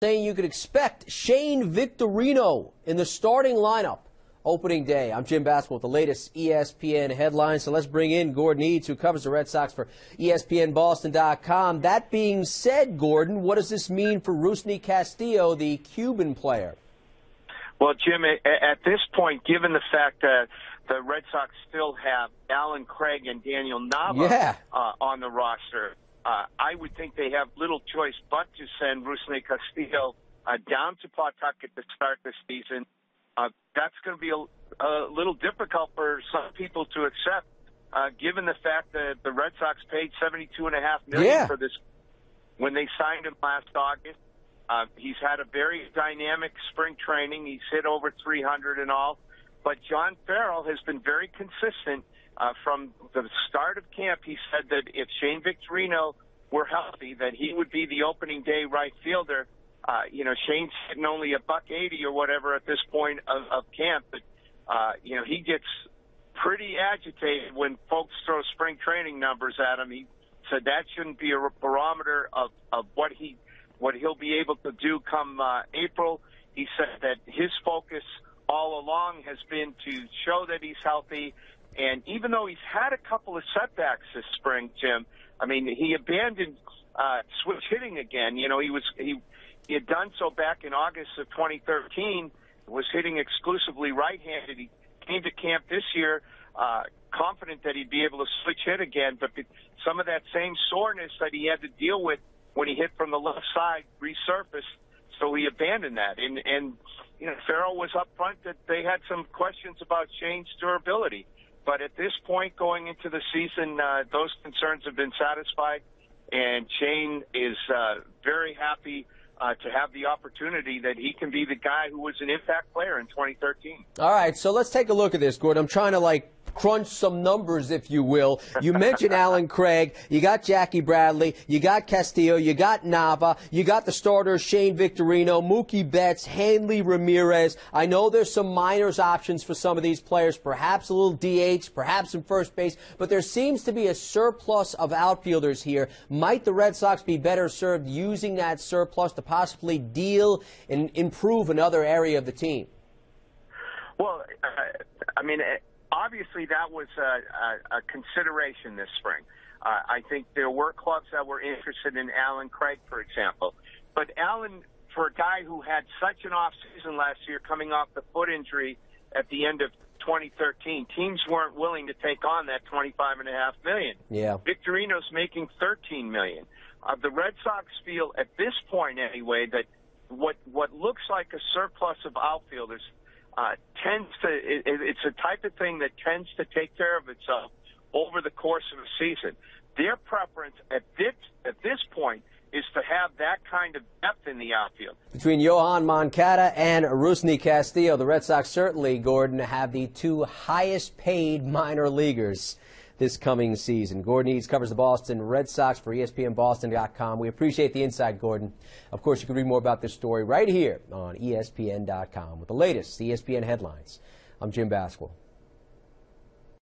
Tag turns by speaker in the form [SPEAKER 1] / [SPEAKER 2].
[SPEAKER 1] saying you could expect Shane Victorino in the starting lineup opening day. I'm Jim Basketball with the latest ESPN headlines. So let's bring in Gordon Eads, who covers the Red Sox for ESPNBoston.com. That being said, Gordon, what does this mean for Rusney Castillo, the Cuban player?
[SPEAKER 2] Well, Jim, at this point, given the fact that the Red Sox still have Alan Craig and Daniel Nava on the roster, I would think they have little choice but to send Rusney Castillo down to Pawtucket to start the season. That's going to be a little difficult for some people to accept, given the fact that the Red Sox paid $72.5 million for this when they signed him last August. He's had a very dynamic spring training. He's hit over 300 and all. But John Farrell has been very consistent. From the start of camp, he said that if Shane Victorino were healthy, that he would be the opening day right fielder. Shane's hitting only $180 or whatever at this point of camp. But, he gets pretty agitated when folks throw spring training numbers at him. He said that shouldn't be a barometer of what he'll be able to do come April. He said that his focus all along has been to show that he's healthy. And even though he's had a couple of setbacks this spring, Jim, I mean, he abandoned switch hitting again. He had done so back in August of 2013, was hitting exclusively right-handed. He came to camp this year confident that he'd be able to switch hit again, but some of that same soreness that he had to deal with when he hit from the left side resurfaced, so he abandoned that. And Farrell was up front that they had some questions about Shane's durability. But at this point, going into the season, those concerns have been satisfied, and Shane is very happy to have the opportunity that he can be the guy who was an impact player in 2013.
[SPEAKER 1] All right, so let's take a look at this, Gordon. I'm trying to, crunch some numbers, if you will. You mentioned Alan Craig. You got Jackie Bradley. You got Castillo. You got Nava. You got the starters, Shane Victorino, Mookie Betts, Hanley Ramirez. I know there's some minors options for some of these players, perhaps a little DH, perhaps some first base, but there seems to be a surplus of outfielders here. Might the Red Sox be better served using that surplus to possibly deal and improve another area of the team?
[SPEAKER 2] Well, obviously, that was a consideration this spring. I think there were clubs that were interested in Alan Craig, for example. But Alan, for a guy who had such an off season last year coming off the foot injury at the end of 2013, teams weren't willing to take on that $25.5 million.
[SPEAKER 1] Yeah.
[SPEAKER 2] Victorino's making $13 million. The Red Sox feel at this point anyway that what looks like a surplus of outfielders it's a type of thing that tends to take care of itself over the course of a season. Their preference at this point is to have that kind of depth in the outfield. Between
[SPEAKER 1] Yohan Moncada and Rusney Castillo, the Red Sox certainly, Gordon, have the two highest paid minor leaguers this coming season. Gordon Eads covers the Boston Red Sox for ESPNBoston.com. We appreciate the insight, Gordon. Of course, you can read more about this story right here on ESPN.com with the latest ESPN headlines. I'm Jim Basketball.